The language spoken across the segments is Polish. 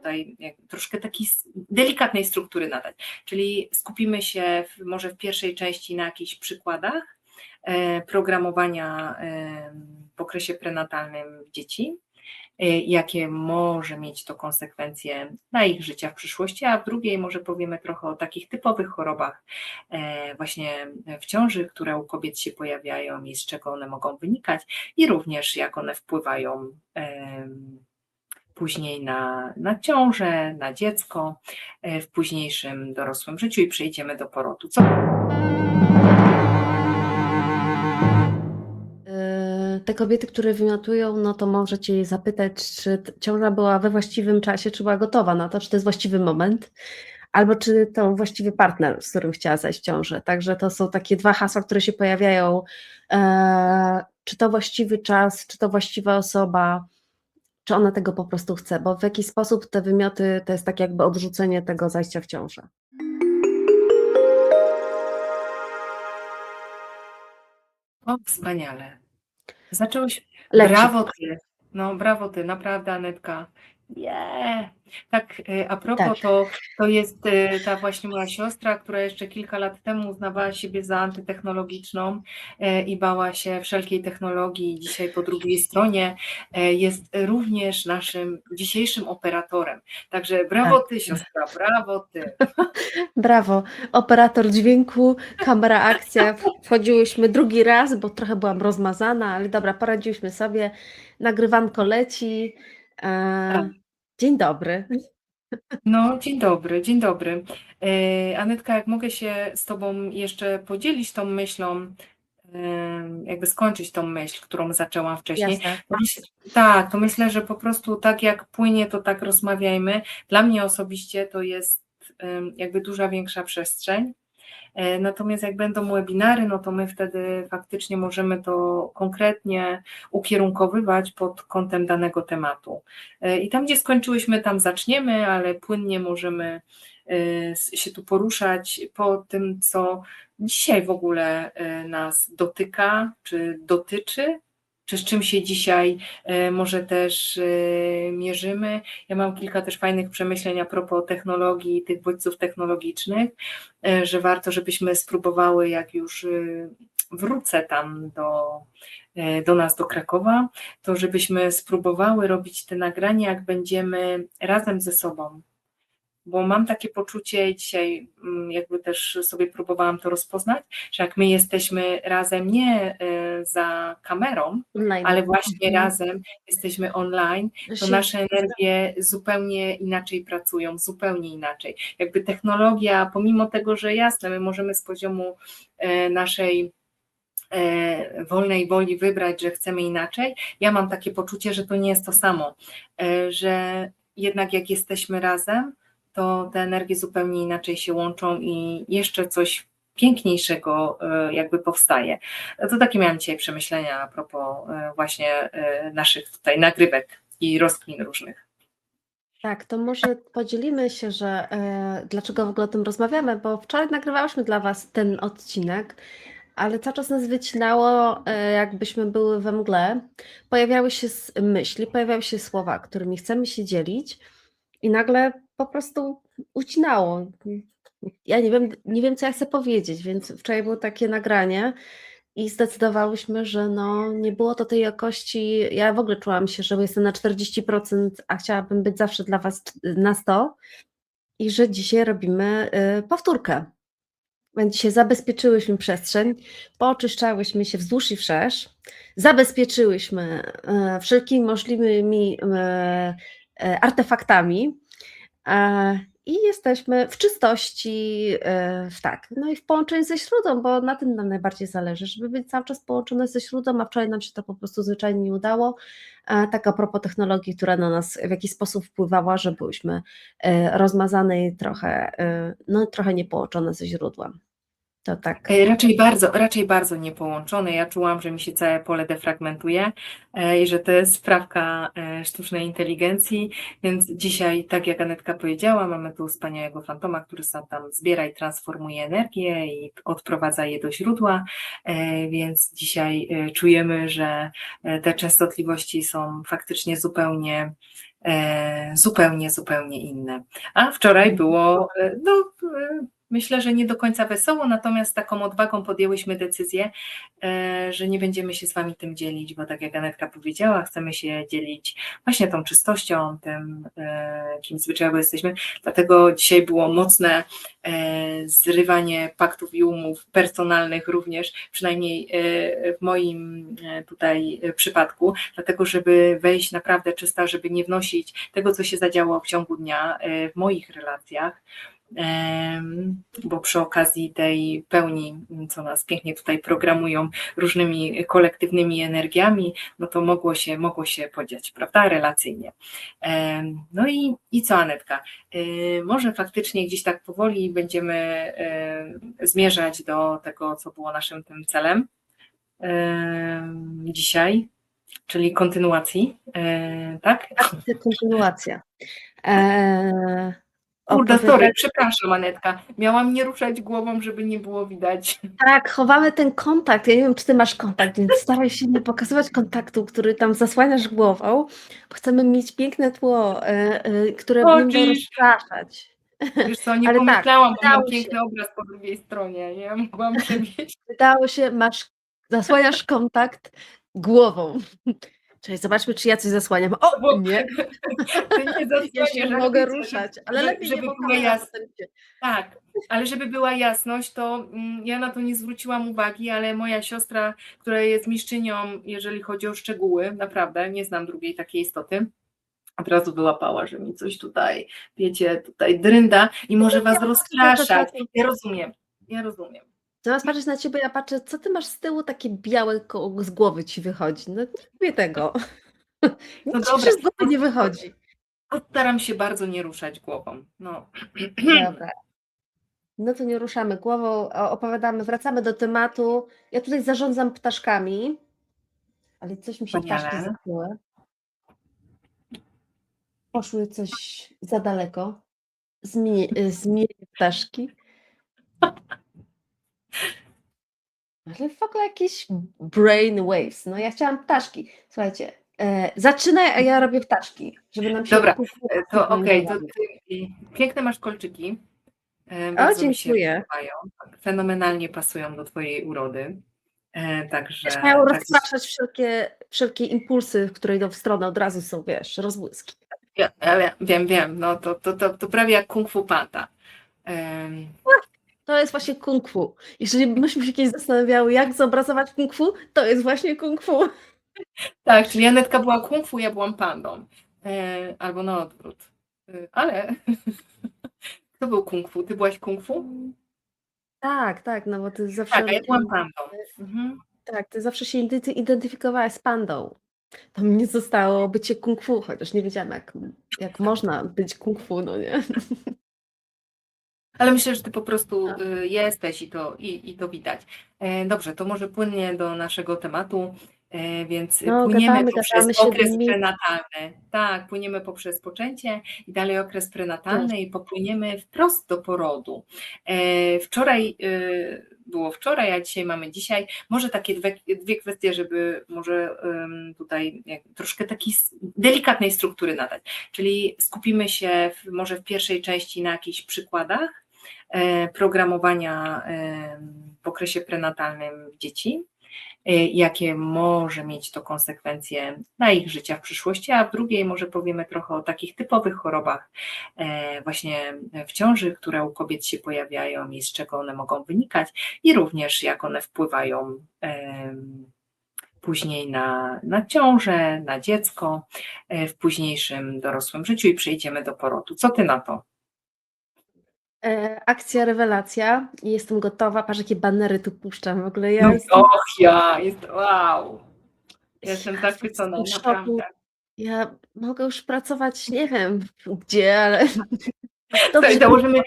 tutaj troszkę takiej delikatnej struktury nadać. Czyli skupimy się może w pierwszej części na jakichś przykładach programowania w okresie prenatalnym dzieci, jakie może mieć to konsekwencje na ich życia w przyszłości, a w drugiej może powiemy trochę o takich typowych chorobach właśnie w ciąży, które u kobiet się pojawiają i z czego one mogą wynikać i również jak one wpływają później na ciążę, na dziecko w późniejszym dorosłym życiu i przejdziemy do porodu. Te kobiety, które wymiotują, no to możecie je zapytać, czy ciąża była we właściwym czasie, czy była gotowa na to, czy to jest właściwy moment, albo czy to właściwy partner, z którym chciała zajść w ciążę. Także to są takie dwa hasła, które się pojawiają, czy to właściwy czas, czy to właściwa osoba, czy ona tego po prostu chce, bo w jakiś sposób te wymioty to jest tak jakby odrzucenie tego zajścia w ciążę. O, wspaniale. Zaczęłeś. Leci. Brawo ty, naprawdę, Anetka. Yeah. Tak, a propos, Tak. to jest ta właśnie moja siostra, która jeszcze kilka lat temu uznawała siebie za antytechnologiczną i bała się wszelkiej technologii. Dzisiaj po drugiej stronie jest również naszym dzisiejszym operatorem. Także brawo ty, siostra, brawo ty. Brawo, operator dźwięku, kamera, akcja. Wchodziłyśmy drugi raz, bo trochę byłam rozmazana, ale dobra, poradziłyśmy sobie. Nagrywanko leci. Tak. Dzień dobry. No, dzień dobry, dzień dobry. Anetka, jak mogę się z Tobą jeszcze podzielić tą myślą, jakby skończyć tą myśl, którą zaczęłam wcześniej. Jasne. Tak, to myślę, że po prostu tak jak płynie, to tak rozmawiajmy. Dla mnie osobiście to jest jakby duża, większa przestrzeń. Natomiast jak będą webinary, no to my wtedy faktycznie możemy to konkretnie ukierunkowywać pod kątem danego tematu. I tam, gdzie skończyłyśmy, tam zaczniemy, ale płynnie możemy się tu poruszać po tym, co dzisiaj w ogóle nas dotyka, czy dotyczy, czy z czym się dzisiaj może też mierzymy. Ja mam kilka też fajnych przemyśleń a propos technologii, tych bodźców technologicznych, że warto, żebyśmy spróbowały, jak już wrócę tam do nas, do Krakowa, to żebyśmy spróbowały robić te nagrania, jak będziemy razem ze sobą. Bo mam takie poczucie i dzisiaj jakby też sobie próbowałam to rozpoznać, że jak my jesteśmy razem nie za kamerą, Online. ale właśnie razem jesteśmy online, to nasze energie zupełnie inaczej pracują, zupełnie inaczej. Jakby technologia, pomimo tego, że jasne, my możemy z poziomu naszej wolnej woli wybrać, że chcemy inaczej, ja mam takie poczucie, że to nie jest to samo, że jednak jak jesteśmy razem, to te energie zupełnie inaczej się łączą i jeszcze coś piękniejszego jakby powstaje. To takie miałam dzisiaj przemyślenia a propos właśnie naszych tutaj nagrywek i rozkmin różnych. Tak, to może podzielimy się, że dlaczego w ogóle o tym rozmawiamy, bo wczoraj nagrywałyśmy dla Was ten odcinek, ale cały czas nas wycinało, jakbyśmy były we mgle. Pojawiały się myśli, pojawiały się słowa, którymi chcemy się dzielić i nagle po prostu ucinało. Ja nie wiem, co ja chcę powiedzieć, więc wczoraj było takie nagranie i zdecydowałyśmy, że no, nie było to tej jakości. Ja w ogóle czułam się, że jestem na 40%, a chciałabym być zawsze dla Was na 100% i że dzisiaj robimy powtórkę. Dzisiaj zabezpieczyłyśmy przestrzeń, pooczyszczałyśmy się wzdłuż i wszerz, zabezpieczyłyśmy wszelkimi możliwymi artefaktami i jesteśmy w czystości, tak, no i w połączeniu ze źródłem, bo na tym nam najbardziej zależy, żeby być cały czas połączone ze źródłem, a wczoraj nam się to po prostu zwyczajnie nie udało. Tak a propos technologii, która na nas w jakiś sposób wpływała, że byłyśmy rozmazane i trochę niepołączone ze źródłem. To tak. Raczej bardzo niepołączone. Ja czułam, że mi się całe pole defragmentuje i że to jest sprawka sztucznej inteligencji, więc dzisiaj, tak jak Anetka powiedziała, mamy tu wspaniałego fantoma, który sam tam zbiera i transformuje energię i odprowadza je do źródła, więc dzisiaj czujemy, że te częstotliwości są faktycznie zupełnie inne. A wczoraj było, myślę, że nie do końca wesoło, natomiast taką odwagą podjęłyśmy decyzję, że nie będziemy się z Wami tym dzielić, bo tak jak Anetka powiedziała, chcemy się dzielić właśnie tą czystością, tym, kim zwyczajowo jesteśmy, dlatego dzisiaj było mocne zrywanie paktów i umów personalnych również, przynajmniej w moim tutaj przypadku, dlatego żeby wejść naprawdę czysta, żeby nie wnosić tego, co się zadziało w ciągu dnia w moich relacjach, bo przy okazji tej pełni, co nas pięknie tutaj programują różnymi kolektywnymi energiami, no to mogło się podziać, prawda, relacyjnie. No i co, Anetka? Może faktycznie gdzieś tak powoli będziemy zmierzać do tego, co było naszym tym celem dzisiaj, czyli kontynuacji, tak? Kontynuacja. Kurde, sorry, przepraszam, Anetka. Miałam nie ruszać głową, żeby nie było widać. Tak, chowamy ten kontakt. Ja nie wiem, czy ty masz kontakt, więc staraj się nie pokazywać kontaktu, który tam zasłaniasz głową, bo chcemy mieć piękne tło, które będą rozpraszać. Wiesz co, nie Ale pomyślałam, bo mam udało się. piękny obraz po drugiej stronie, nie? Mogłam przewieźć. Wydało się, zasłaniasz kontakt głową. Czyli zobaczmy, czy ja coś zasłaniam. O, nie. Ty nie Ja się nie mogę ruszać, ale lepiej żeby nie była jasność. pokazać. Tak, ale żeby była jasność, to ja na to nie zwróciłam uwagi, ale moja siostra, która jest mistrzynią, jeżeli chodzi o szczegóły, naprawdę, nie znam drugiej takiej istoty, od razu wyłapała, że mi coś tutaj, wiecie, tutaj drynda i może was rozpraszać. Ja rozumiem. Zamiast patrzeć na ciebie, ja patrzę, co ty masz z tyłu, takie białe z głowy ci wychodzi. No nie lubię tego. No Nic dobra, z głowy nie wychodzi. Staram się bardzo nie ruszać głową. No. Dobra. No to nie ruszamy głową, opowiadamy, wracamy do tematu. Ja tutaj zarządzam ptaszkami, ale coś mi się ptaszki zakryły. Poszły coś za daleko. Zmienię ptaszki. Ale w ogóle jakieś brain waves. No ja chciałam ptaszki. Słuchajcie, zaczynaj, a ja robię ptaszki, żeby nam się... Dobra, to okej, to ty, piękne masz kolczyki. Bardzo dziękuję. mi się podobają. Fenomenalnie pasują do twojej urody. Także... Mają rozpraszać wszelkie impulsy, które idą w stronę, od razu są, wiesz, rozbłyski. Ja wiem, no to prawie jak Kung Fu Panda. To jest właśnie kung fu. Jeżeli myśmy się kiedyś zastanawiały, jak zobrazować kung fu, to jest właśnie kung fu. Tak, czyli Anetka była kung fu, ja byłam pandą. Albo na odwrót. Ale kto był kung fu? Ty byłaś kung fu? Tak, no bo ty zawsze... Tak, a ja byłam pandą. Mhm. Tak, ty zawsze się identyfikowałaś z pandą. To mnie zostało bycie kung fu, chociaż nie wiedziałam, jak można być kung fu, no nie? Ale myślę, że ty po prostu jesteś i to widać. Dobrze, to może płynnie do naszego tematu, więc płyniemy poprzez okres prenatalny. Tak, płyniemy poprzez poczęcie i dalej okres prenatalny i popłyniemy wprost do porodu. Wczoraj, a dzisiaj mamy dzisiaj. Może takie dwie kwestie, żeby może tutaj troszkę takiej delikatnej struktury nadać. Czyli skupimy się może w pierwszej części na jakichś przykładach programowania w okresie prenatalnym w dzieci, jakie może mieć to konsekwencje dla ich życia w przyszłości, a w drugiej może powiemy trochę o takich typowych chorobach właśnie w ciąży, które u kobiet się pojawiają i z czego one mogą wynikać i również jak one wpływają później na ciążę, na dziecko w późniejszym dorosłym życiu i przejdziemy do porodu. Co ty na to? Akcja, rewelacja i jestem gotowa. Patrz, jakie banery tu puszczam. W ogóle wow. Jestem zachwycona, naprawdę. Ja mogę już pracować, nie wiem gdzie, ale... Założymy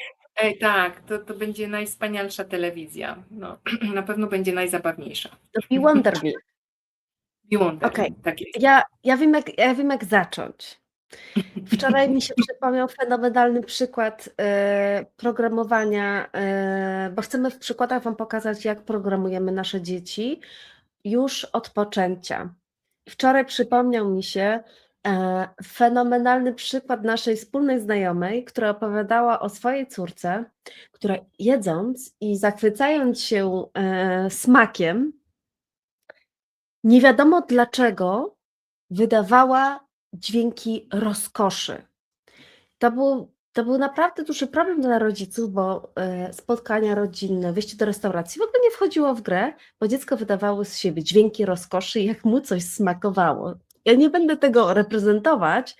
Tak, to będzie najwspanialsza telewizja. No, na pewno będzie najzabawniejsza. To Be Wonder Me. Be Wonder Okej. Me, tak jest. Ja wiem jak zacząć. Wczoraj mi się przypomniał fenomenalny przykład programowania, bo chcemy w przykładach Wam pokazać, jak programujemy nasze dzieci już od poczęcia. Wczoraj przypomniał mi się fenomenalny przykład naszej wspólnej znajomej, która opowiadała o swojej córce, która jedząc i zachwycając się smakiem, nie wiadomo dlaczego wydawała dźwięki rozkoszy. To był naprawdę duży problem dla rodziców, bo spotkania rodzinne, wyjście do restauracji w ogóle nie wchodziło w grę, bo dziecko wydawało z siebie dźwięki rozkoszy, jak mu coś smakowało. Ja nie będę tego reprezentować,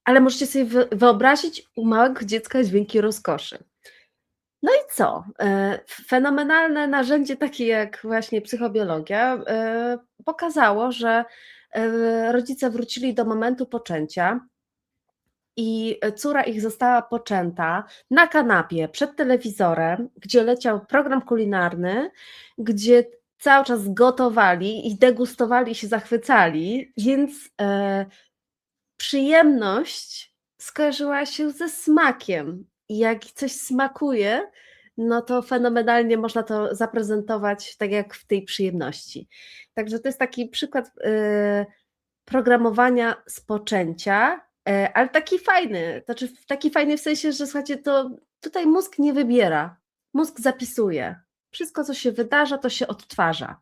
ale możecie sobie wyobrazić u małego dziecka dźwięki rozkoszy. No i co? Fenomenalne narzędzie takie jak właśnie psychobiologia pokazało, że rodzice wrócili do momentu poczęcia i córa ich została poczęta na kanapie przed telewizorem, gdzie leciał program kulinarny, gdzie cały czas gotowali i degustowali, się zachwycali, więc przyjemność skojarzyła się ze smakiem. I jak coś smakuje, no to fenomenalnie można to zaprezentować tak jak w tej przyjemności. Także to jest taki przykład programowania z poczęcia, ale taki fajny w sensie, że słuchajcie, to tutaj mózg nie wybiera, mózg zapisuje. Wszystko, co się wydarza, to się odtwarza.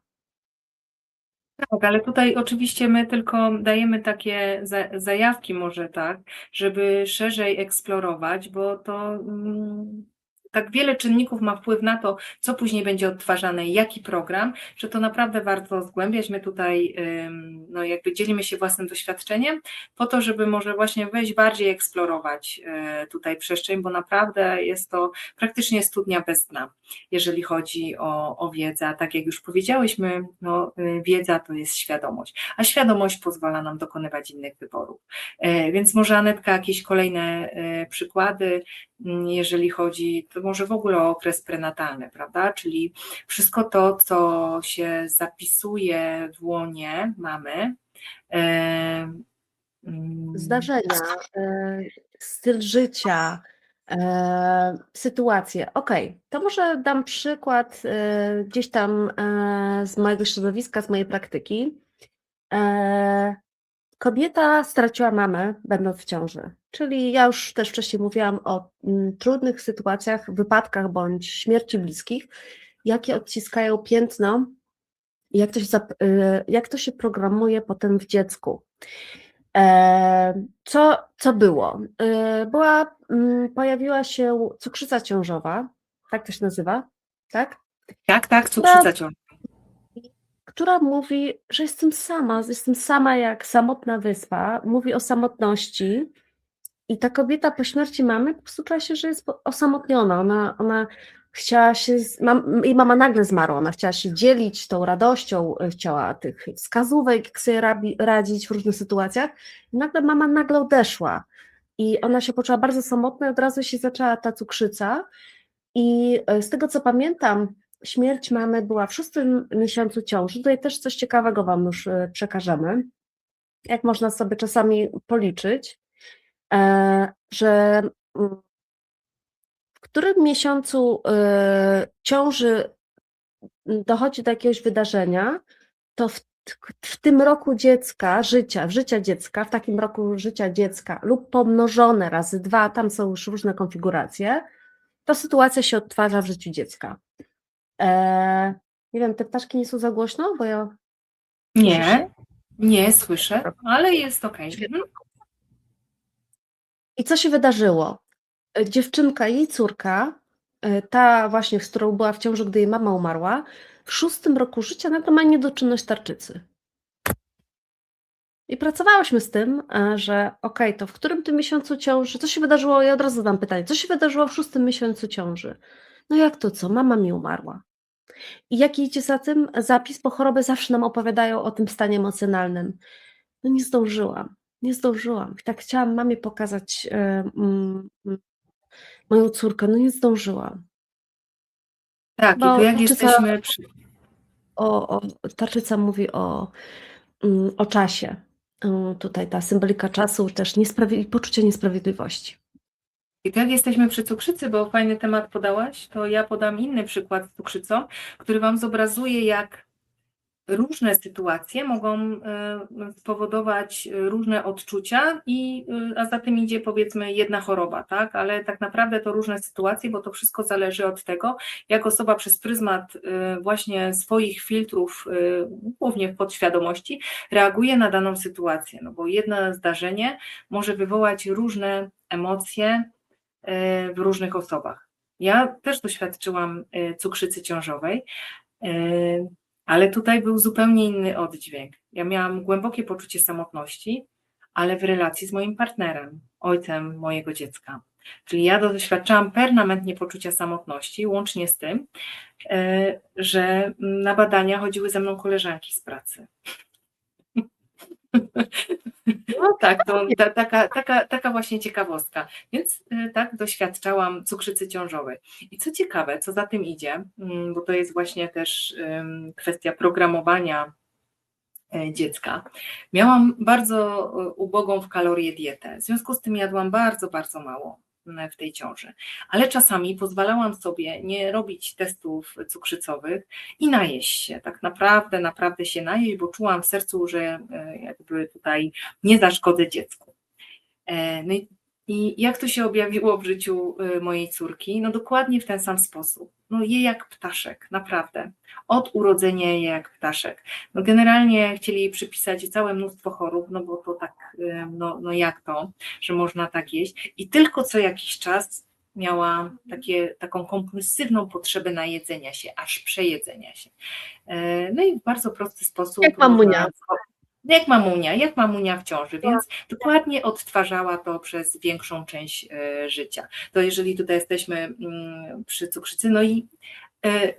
Tak, ale tutaj oczywiście my tylko dajemy takie zajawki może tak, żeby szerzej eksplorować, bo to tak wiele czynników ma wpływ na to, co później będzie odtwarzane i jaki program, że to naprawdę warto zgłębiać. My tutaj no jakby dzielimy się własnym doświadczeniem po to, żeby może właśnie wejść bardziej, eksplorować tutaj przestrzeń, bo naprawdę jest to praktycznie studnia bez dna, jeżeli chodzi o wiedzę. A tak jak już powiedziałyśmy, no, wiedza to jest świadomość, a świadomość pozwala nam dokonywać innych wyborów. Więc może Anetka jakieś kolejne przykłady, jeżeli chodzi, to może w ogóle o okres prenatalny, prawda? Czyli wszystko to, co się zapisuje w łonie mamy. Zdarzenia, styl życia, sytuacje. Okej, to może dam przykład gdzieś tam z mojego środowiska, z mojej praktyki. Kobieta straciła mamę, będąc w ciąży. Czyli ja już też wcześniej mówiłam o trudnych sytuacjach, wypadkach bądź śmierci bliskich, jakie odciskają piętno i jak to się programuje potem w dziecku. Co było? Pojawiła się cukrzyca ciążowa, tak to się nazywa, tak? Tak, cukrzyca ciążowa. Która mówi, że jestem sama jak samotna wyspa, mówi o samotności i ta kobieta po śmierci mamy po prostu czuła się, że jest osamotniona, ona chciała się, jej mama nagle zmarła, ona chciała się dzielić tą radością, chciała tych wskazówek, jak sobie radzić w różnych sytuacjach i nagle odeszła i ona się poczuła bardzo samotna i od razu się zaczęła ta cukrzyca i z tego co pamiętam, śmierć mamy była w 6. miesiącu ciąży. Tutaj też coś ciekawego Wam już przekażemy, jak można sobie czasami policzyć, że w którym miesiącu ciąży dochodzi do jakiegoś wydarzenia, to w tym roku życia dziecka, w takim roku życia dziecka lub pomnożone razy 2, tam są już różne konfiguracje, to sytuacja się odtwarza w życiu dziecka. Nie wiem, te ptaszki nie są za głośno, bo ja... Nie słyszę, ale jest okej. I co się wydarzyło? Dziewczynka, jej córka, ta właśnie, z którą była w ciąży, gdy jej mama umarła, w 6. roku życia nagle ma niedoczynność tarczycy. I pracowałyśmy z tym, że okej, to w którym tym miesiącu ciąży, co się wydarzyło, ja od razu zadam pytanie, co się wydarzyło w 6. miesiącu ciąży? No jak to co? Mama mi umarła. I jaki idzie za tym zapis, bo choroby zawsze nam opowiadają o tym stanie emocjonalnym. No nie zdążyłam. I tak chciałam mamie pokazać Moją córkę, no nie zdążyłam, Tak, i tu bo jak jesteśmy przy o tarczyca mówi o czasie. Tutaj ta symbolika czasu, też poczucie niesprawiedliwości. I tu jak jesteśmy przy cukrzycy, bo fajny temat podałaś, to ja podam inny przykład z cukrzycą, który Wam zobrazuje, jak różne sytuacje mogą spowodować różne odczucia a za tym idzie powiedzmy jedna choroba, tak? Ale tak naprawdę to różne sytuacje, bo to wszystko zależy od tego, jak osoba przez pryzmat właśnie swoich filtrów, głównie w podświadomości, reaguje na daną sytuację, no bo jedno zdarzenie może wywołać różne emocje w różnych osobach. Ja też doświadczyłam cukrzycy ciążowej, ale tutaj był zupełnie inny oddźwięk. Ja miałam głębokie poczucie samotności, ale w relacji z moim partnerem, ojcem mojego dziecka. Czyli ja doświadczałam permanentnie poczucia samotności, łącznie z tym, że na badania chodziły ze mną koleżanki z pracy. No tak, to taka właśnie ciekawostka. Więc tak, doświadczałam cukrzycy ciążowej. I co ciekawe, co za tym idzie, bo to jest właśnie też kwestia programowania dziecka. Miałam bardzo ubogą w kalorie dietę, w związku z tym jadłam bardzo, bardzo mało w tej ciąży, ale czasami pozwalałam sobie nie robić testów cukrzycowych i najeść się, tak naprawdę się najeść, bo czułam w sercu, że jakby tutaj nie zaszkodzę dziecku. No i jak to się objawiło w życiu mojej córki? No dokładnie w ten sam sposób. No je jak ptaszek, naprawdę. Od urodzenia je jak ptaszek. No generalnie chcieli jej przypisać całe mnóstwo chorób, no bo to tak, no jak to, że można tak jeść. I tylko co jakiś czas miała taką kompulsywną potrzebę najedzenia się, aż przejedzenia się. No i w bardzo prosty sposób Jak mamunia. jak mamunia w ciąży, więc dokładnie odtwarzała to przez większą część życia. To jeżeli tutaj jesteśmy przy cukrzycy, no i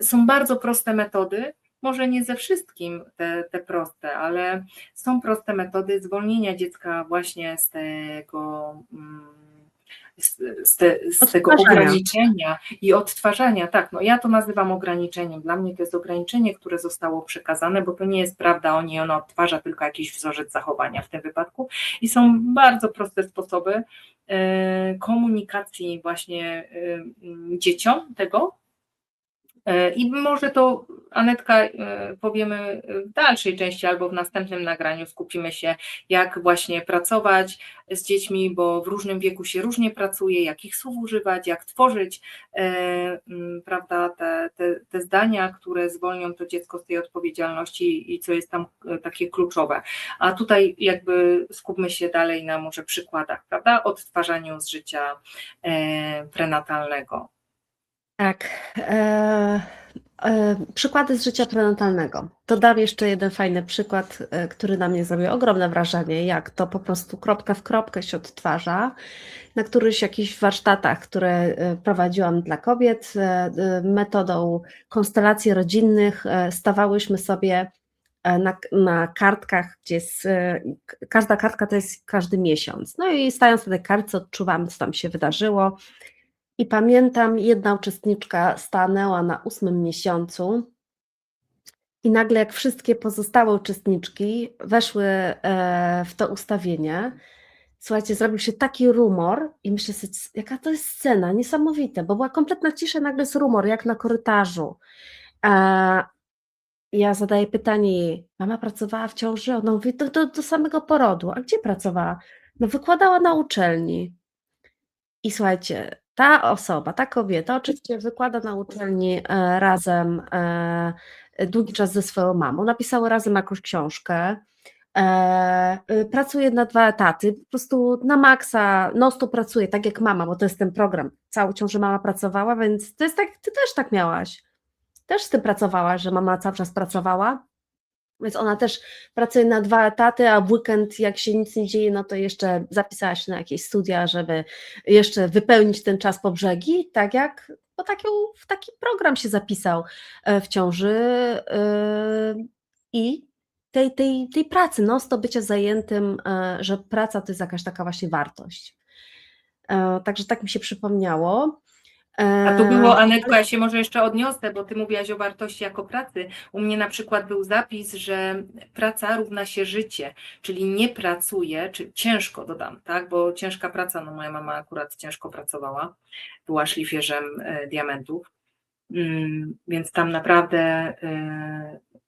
są bardzo proste metody, może nie ze wszystkim te proste, ale są proste metody zwolnienia dziecka właśnie z tego z tego ograniczenia i odtwarzania. Tak, no ja to nazywam ograniczeniem. Dla mnie to jest ograniczenie, które zostało przekazane, bo to nie jest prawda ona odtwarza tylko jakiś wzorzec zachowania w tym wypadku i są bardzo proste sposoby komunikacji właśnie dzieciom tego. I może to, Anetka, powiemy w dalszej części albo w następnym nagraniu, skupimy się, jak właśnie pracować z dziećmi, bo w różnym wieku się różnie pracuje, jakich słów używać, jak tworzyć prawda, te zdania, które zwolnią to dziecko z tej odpowiedzialności i co jest tam takie kluczowe. A tutaj jakby skupmy się dalej na może przykładach, prawda, odtwarzaniu z życia prenatalnego. Tak. Przykłady z życia prenatalnego. To dam jeszcze jeden fajny przykład, który na mnie zrobił ogromne wrażenie, jak to po prostu kropka w kropkę się odtwarza. Na którychś jakichś warsztatach, które prowadziłam dla kobiet, metodą konstelacji rodzinnych, stawałyśmy sobie na kartkach, gdzie jest, każda kartka to jest każdy miesiąc. No i stając na tej kartce odczuwamy, co tam się wydarzyło. I pamiętam, jedna uczestniczka stanęła na 8. miesiącu i nagle jak wszystkie pozostałe uczestniczki weszły w to ustawienie, słuchajcie, zrobił się taki rumor i myślę sobie, jaka to jest scena, niesamowite, bo była kompletna cisza, nagle jest rumor, jak na korytarzu. Ja zadaję pytanie jej, mama pracowała w ciąży? Ona mówi, do samego porodu. A gdzie pracowała? No wykładała na uczelni. I słuchajcie, ta osoba, ta kobieta oczywiście wykłada na uczelni razem długi czas ze swoją mamą, napisały razem jakąś książkę, pracuje na 2 etaty, po prostu na maksa, non-stop pracuje, tak jak mama, bo to jest ten program, całą ciążę mama pracowała, więc to jest tak, ty też tak miałaś, też z tym pracowałaś, że mama cały czas pracowała, więc ona też pracuje na 2 etaty, a w weekend jak się nic nie dzieje, no to jeszcze zapisała się na jakieś studia, żeby jeszcze wypełnić ten czas po brzegi, tak jak, bo w taki program się zapisał w ciąży i tej pracy, no, z to bycia zajętym, że praca to jest jakaś taka właśnie wartość. Także tak mi się przypomniało. A to było, Anetko, Ale ja się może jeszcze odniosę, bo ty mówiłaś o wartości jako pracy. U mnie na przykład był zapis, że praca równa się życie, czyli nie pracuję, czy ciężko dodam, tak, bo ciężka praca, no moja mama akurat ciężko pracowała, była szlifierzem diamentów. Więc tam naprawdę,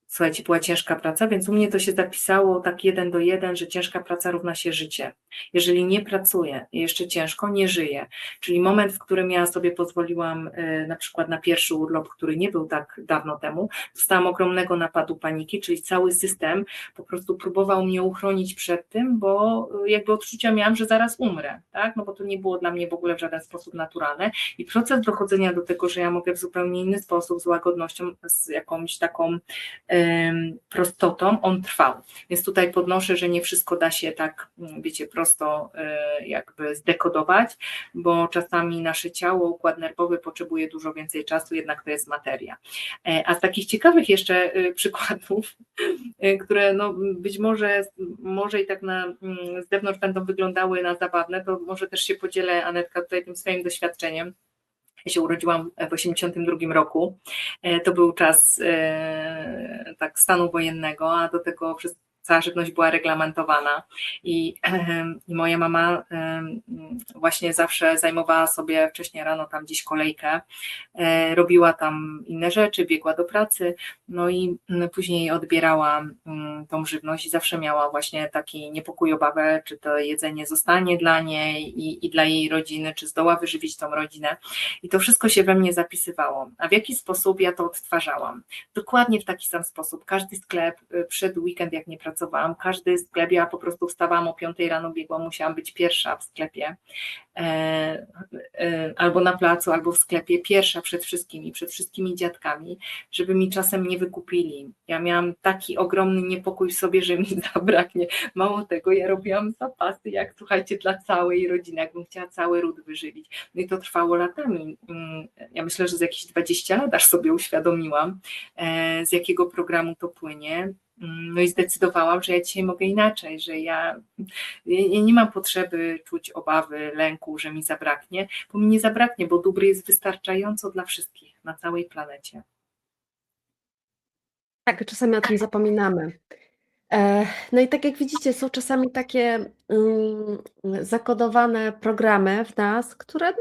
słuchajcie, była ciężka praca, więc u mnie to się zapisało tak 1 do 1, że ciężka praca równa się życie. Jeżeli nie pracuję i jeszcze ciężko, nie żyję. Czyli moment, w którym ja sobie pozwoliłam na przykład na pierwszy urlop, który nie był tak dawno temu, dostałam ogromnego napadu paniki, czyli cały system po prostu próbował mnie uchronić przed tym, bo jakby odczucia miałam, że zaraz umrę, tak? No bo to nie było dla mnie w ogóle w żaden sposób naturalne. I proces dochodzenia do tego, że ja mogę w zupełnie inny sposób, z łagodnością, z jakąś taką prostotą, on trwał. Więc tutaj podnoszę, że nie wszystko da się tak, wiecie, prosto jakby zdekodować, bo czasami nasze ciało, układ nerwowy potrzebuje dużo więcej czasu, jednak to jest materia. A z takich ciekawych jeszcze przykładów, które no być może i tak z zewnątrz będą wyglądały na zabawne, to może też się podzielę, Anetka, tutaj tym swoim doświadczeniem. Ja się urodziłam w 1982 roku. To był czas tak stanu wojennego, a do tego cała żywność była reglamentowana i moja mama właśnie zawsze zajmowała sobie wcześniej rano tam gdzieś kolejkę, robiła tam inne rzeczy, biegła do pracy, no i później odbierała tą żywność i zawsze miała właśnie taki niepokój, obawę, czy to jedzenie zostanie dla niej i dla jej rodziny, czy zdoła wyżywić tą rodzinę. I to wszystko się we mnie zapisywało. A w jaki sposób ja to odtwarzałam? Dokładnie w taki sam sposób. Każdy sklep, przed weekend jak nie pracowałam, każdy sklep, ja po prostu wstawałam o 5 rano, biegłam, musiałam być pierwsza w sklepie, albo na placu, albo w sklepie, pierwsza przed wszystkimi dziadkami, żeby mi czasem nie wykupili. Ja miałam taki ogromny niepokój w sobie, że mi zabraknie. Mało tego, ja robiłam zapasy, jak słuchajcie, dla całej rodziny, jakbym chciała cały ród wyżywić. No i to trwało latami. Ja myślę, że z jakieś 20 lat aż sobie uświadomiłam, z jakiego programu to płynie. No i zdecydowałam, że ja dzisiaj mogę inaczej, że ja nie mam potrzeby czuć obawy, lęku, że mi zabraknie, bo mi nie zabraknie, bo dóbr jest wystarczająco dla wszystkich na całej planecie. tak, czasami o tym zapominamy. No i tak jak widzicie, są czasami takie zakodowane programy w nas, które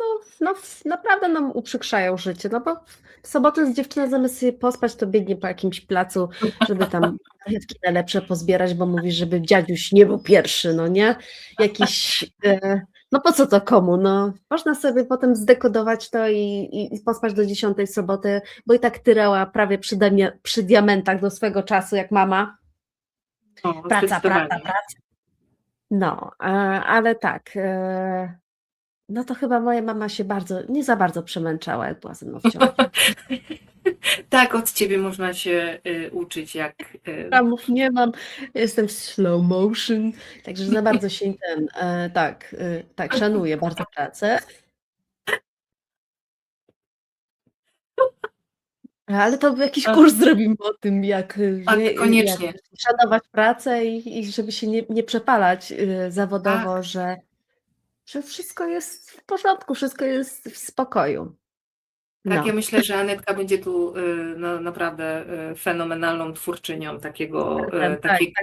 naprawdę nam uprzykrzają życie, no bo w sobotę z dziewczyną zamiast sobie pospać, to biegnie po jakimś placu, żeby tam marchewki najlepsze pozbierać, bo mówi, żeby dziaduś nie był pierwszy, no nie? Jakiś, no po co to komu, no można sobie potem zdekodować to i pospać do 10 soboty, bo i tak tyrała prawie przy diamentach do swego czasu, jak mama. O, Praca, praca, zdecydowanie. praca. No, ale tak, no to chyba moja mama się nie za bardzo przemęczała, jak była ze mną w ciąży. Tak, od ciebie można się uczyć, jak Ramów nie mam, jestem w slow motion, także za bardzo się tak, szanuję bardzo pracę. Ale to jakiś kurs zrobimy o tym, jak koniecznie. szanować pracę i żeby się nie przepalać zawodowo, Tak. że wszystko jest w porządku, wszystko jest w spokoju. Tak, ja No. myślę, że Anetka będzie tu no, naprawdę fenomenalną twórczynią Tak,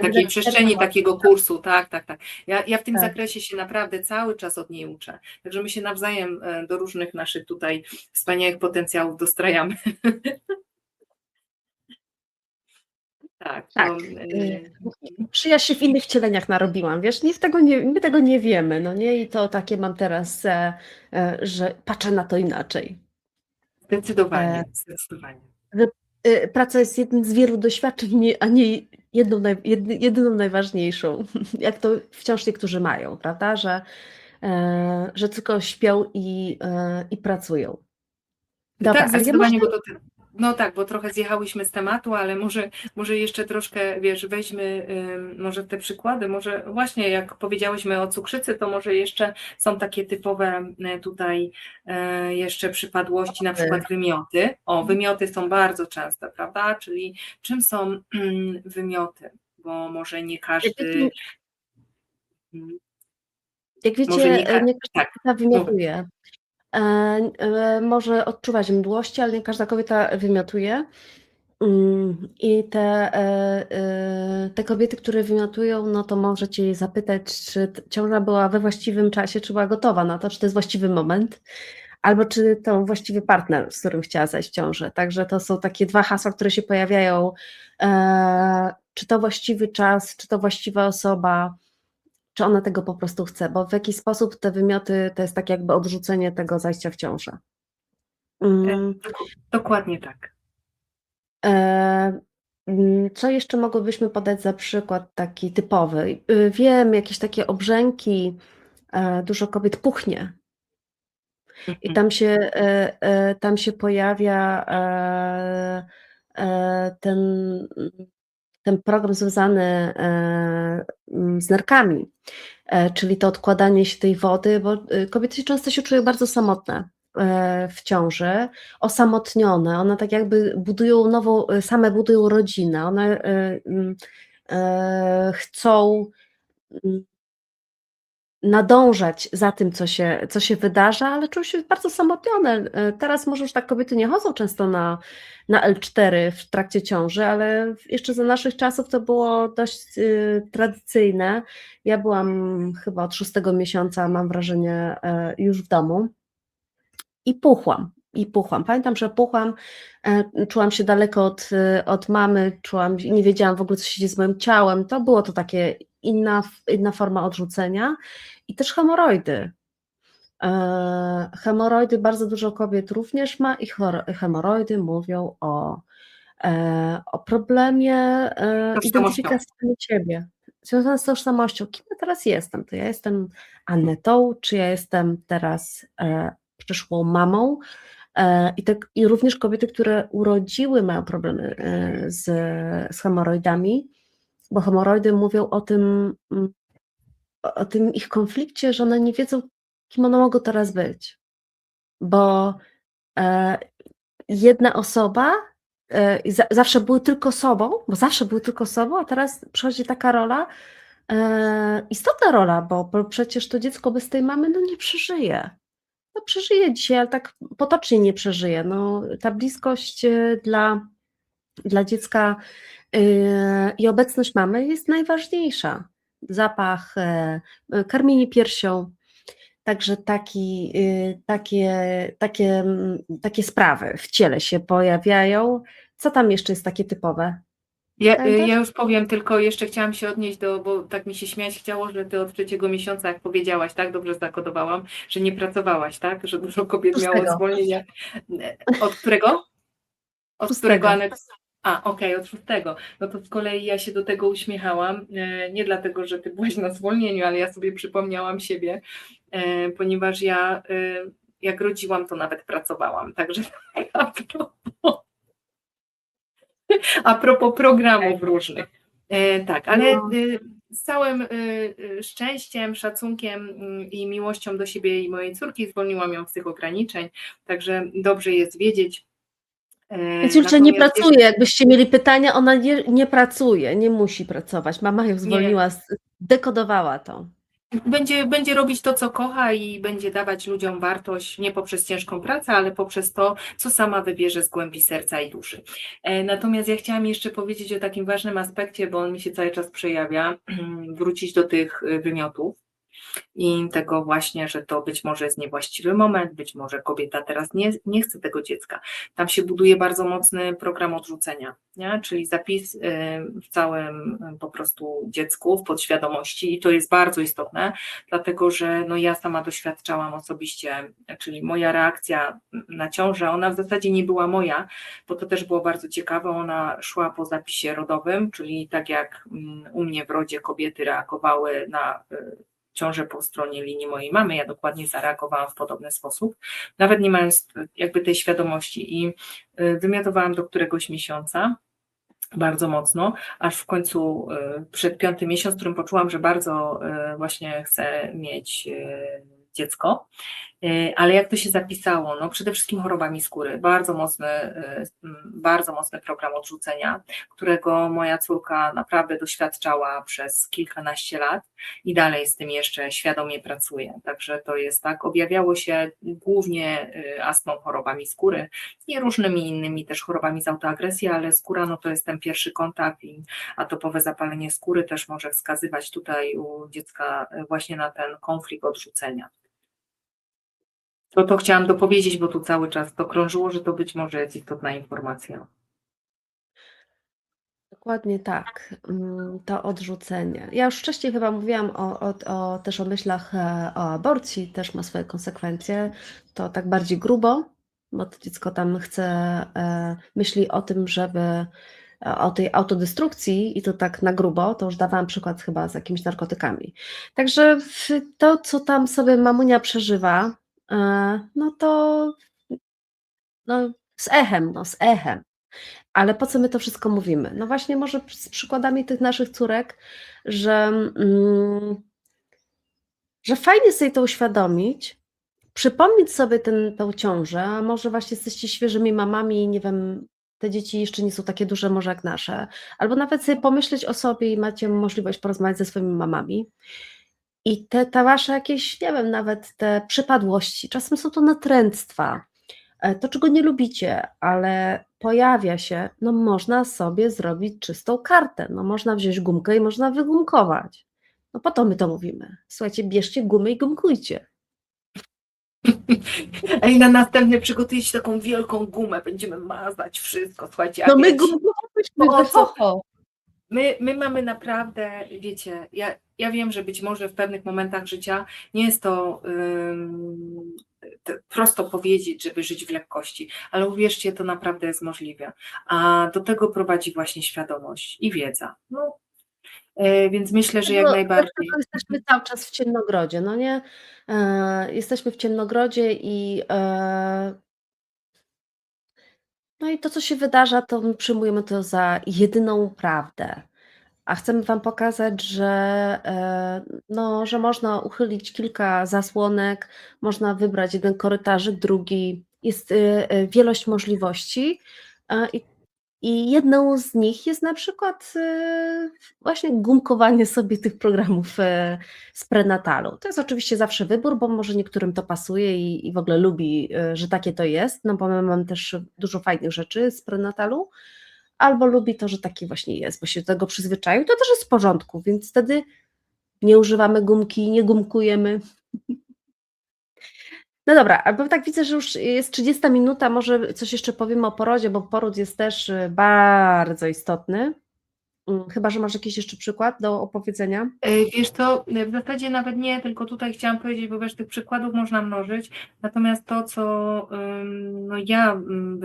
takiej przestrzeni, takiego kursu. Tak, tak, tak. Ja w tym tak. zakresie się naprawdę cały czas od niej uczę. Także my się nawzajem do różnych naszych tutaj wspaniałych potencjałów dostrajamy. Tak, Tak. Czy ja się w innych wcieleniach narobiłam, wiesz, my tego nie wiemy, no nie? I to takie mam teraz, że patrzę na to inaczej. zdecydowanie, zdecydowanie. Że praca jest jednym z wielu doświadczeń, a nie jedyną najważniejszą, jak to wciąż niektórzy mają, prawda? Że tylko śpią i pracują. Dobra, Tak, ale ja może zdecydowanie, no tak, bo trochę zjechałyśmy z tematu, ale może jeszcze troszkę, wiesz, weźmy może te przykłady, może właśnie jak powiedziałyśmy o cukrzycy, to może jeszcze są takie typowe tutaj jeszcze przypadłości, na przykład wymioty. Wymioty są bardzo częste, prawda? Czyli czym są wymioty? Bo może nie każdy... Jak Może wiecie, nie ka nie każda tak, kobieta mów. wymiotuje. Może odczuwać mdłości, ale nie każda kobieta wymiotuje. I te kobiety, które wymiotują, no to możecie je zapytać, czy ciąża była we właściwym czasie, czy była gotowa na to, czy to jest właściwy moment, albo czy to właściwy partner, z którym chciała zajść w ciążę. Także to są takie dwa hasła, które się pojawiają. Czy to właściwy czas, czy to właściwa osoba, czy ona tego po prostu chce, bo w jakiś sposób te wymioty to jest tak jakby odrzucenie tego zajścia w ciążę. Dokładnie tak. Co jeszcze mogłybyśmy podać za przykład taki typowy? Wiem, jakieś takie obrzęki, dużo kobiet puchnie i Mhm. tam się pojawia ten, ten program związany z nerkami, czyli to odkładanie się tej wody, bo kobiety często się czują bardzo samotne w ciąży, osamotnione, one tak jakby budują nową, same budują rodzinę, one chcą nadążać za tym, co się wydarza, ale czują się bardzo samotnione. Teraz może już tak kobiety nie chodzą często na L4 w trakcie ciąży, ale jeszcze za naszych czasów to było dość tradycyjne. Ja byłam chyba od 6 miesiąca, mam wrażenie, już w domu i puchłam. I puchłam. Pamiętam, że puchłam, czułam się daleko od mamy, nie wiedziałam w ogóle, co się dzieje z moim ciałem. To takie inna forma odrzucenia. I też hemoroidy. Hemoroidy bardzo dużo kobiet również ma i hemoroidy mówią o problemie Tożsamością. identyfikacji siebie, związane z tożsamością. Kim ja teraz jestem? To ja jestem Annetą, czy ja jestem teraz przyszłą mamą? I również kobiety, które urodziły, mają problemy z hemoroidami, bo hemoroidy mówią o tym ich konflikcie, że one nie wiedzą, kim one mogą teraz być, bo jedna osoba zawsze były tylko sobą, a teraz przychodzi taka rola, istotna rola, bo przecież to dziecko bez tej mamy nie przeżyje. No przeżyje dzisiaj, ale tak potocznie nie przeżyje. No, ta bliskość dla dziecka i obecność mamy jest najważniejsza. Zapach, karmienie piersią, także takie sprawy w ciele się pojawiają. Co tam jeszcze jest takie typowe? Ja Pamiętasz? już powiem, tylko jeszcze chciałam się odnieść bo tak mi się śmiać chciało, że ty od 3 miesiąca, jak powiedziałaś, tak, dobrze zakodowałam, że nie pracowałaś, tak, że dużo kobiet miało Szóstego. zwolnienia. Od którego? Od którego, Szóstego. Anet? Okej, od 6. No to z kolei ja się do tego uśmiechałam, nie dlatego, że ty byłaś na zwolnieniu, ale ja sobie przypomniałam siebie, ponieważ ja jak rodziłam, to nawet pracowałam, także a propos programów różnych. Tak, ale z całym szczęściem, szacunkiem i miłością do siebie i mojej córki zwolniłam ją z tych ograniczeń, także dobrze jest wiedzieć. Więc Julcia nie Natomiast pracuje, jakbyście mieli pytania, ona nie pracuje, nie musi pracować. Mama ją nie, zwolniła, dekodowała to. będzie robić to, co kocha i będzie dawać ludziom wartość nie poprzez ciężką pracę, ale poprzez to, co sama wybierze z głębi serca i duszy. Natomiast ja chciałam jeszcze powiedzieć o takim ważnym aspekcie, bo on mi się cały czas przejawia, wrócić do tych wymiotów i tego właśnie, że to być może jest niewłaściwy moment, być może kobieta teraz nie chce tego dziecka. Tam się buduje bardzo mocny program odrzucenia, nie? Czyli zapis w całym po prostu dziecku, w podświadomości i to jest bardzo istotne, dlatego że no ja sama doświadczałam osobiście, czyli moja reakcja na ciążę, ona w zasadzie nie była moja, bo to też było bardzo ciekawe, ona szła po zapisie rodowym, czyli tak jak u mnie w rodzie kobiety reagowały na ciążę po stronie linii mojej mamy, ja dokładnie zareagowałam w podobny sposób, nawet nie mając jakby tej świadomości i wymiotowałam do któregoś miesiąca bardzo mocno, aż w końcu przed 5. miesiąc, w którym poczułam, że bardzo właśnie chcę mieć dziecko Ale jak to się zapisało? No przede wszystkim chorobami skóry. Bardzo mocny program odrzucenia, którego moja córka naprawdę doświadczała przez kilkanaście lat i dalej z tym jeszcze świadomie pracuje. Także to jest tak, objawiało się głównie astmą, chorobami skóry i różnymi innymi też chorobami z autoagresji, ale skóra no to jest ten pierwszy kontakt i atopowe zapalenie skóry też może wskazywać tutaj u dziecka właśnie na ten konflikt odrzucenia. To chciałam dopowiedzieć, bo tu cały czas to krążyło, że to być może jest istotna informacja. Dokładnie tak, to odrzucenie. Ja już wcześniej chyba mówiłam też o myślach o aborcji, też ma swoje konsekwencje. To tak bardziej grubo, bo to dziecko tam myśli o tym, o tej autodestrukcji i to tak na grubo, to już dawałam przykład chyba z jakimiś narkotykami. Także to, co tam sobie mamunia przeżywa, no to z echem. Ale po co my to wszystko mówimy? No właśnie może z przykładami tych naszych córek, że fajnie sobie to uświadomić, przypomnieć sobie tą ciążę, a może właśnie jesteście świeżymi mamami i nie wiem, te dzieci jeszcze nie są takie duże może jak nasze, albo nawet sobie pomyśleć o sobie i macie możliwość porozmawiać ze swoimi mamami i te wasze jakieś, nie wiem, nawet te przypadłości, czasem są to natręctwa, to, czego nie lubicie, ale pojawia się, no można sobie zrobić czystą kartę, no można wziąć gumkę i można wygumkować. No po to my to mówimy. Słuchajcie, bierzcie gumę i gumkujcie. Ej, na następny przygotujcie taką wielką gumę, będziemy mazać wszystko, słuchajcie, No jak my leci. gumkowałyśmy wysoko. My mamy naprawdę, wiecie, ja wiem, że być może w pewnych momentach życia nie jest to prosto powiedzieć, żeby żyć w lekkości, ale uwierzcie, to naprawdę jest możliwe. A do tego prowadzi właśnie świadomość i wiedza. No, więc myślę, że jak najbardziej. Dlaczego jesteśmy cały czas w ciemnogrodzie, no nie? Jesteśmy w ciemnogrodzie no i to, co się wydarza, to my przyjmujemy to za jedyną prawdę. A chcemy Wam pokazać, że można uchylić kilka zasłonek, można wybrać jeden korytarzyk, drugi. Jest wielość możliwości i jedną z nich jest na przykład właśnie gumkowanie sobie tych programów z prenatalu. To jest oczywiście zawsze wybór, bo może niektórym to pasuje i w ogóle lubi, że takie to jest, no bo my mamy też dużo fajnych rzeczy z prenatalu, albo lubi to, że taki właśnie jest, bo się do tego przyzwyczaił, to też jest w porządku, więc wtedy nie używamy gumki, nie gumkujemy. No dobra, albo tak widzę, że już jest 30 minuta, może coś jeszcze powiemy o porodzie, bo poród jest też bardzo istotny. Chyba że masz jakiś jeszcze przykład do opowiedzenia? Wiesz co, w zasadzie nawet nie, tylko tutaj chciałam powiedzieć, bo wiesz, tych przykładów można mnożyć, natomiast to, co no ja bym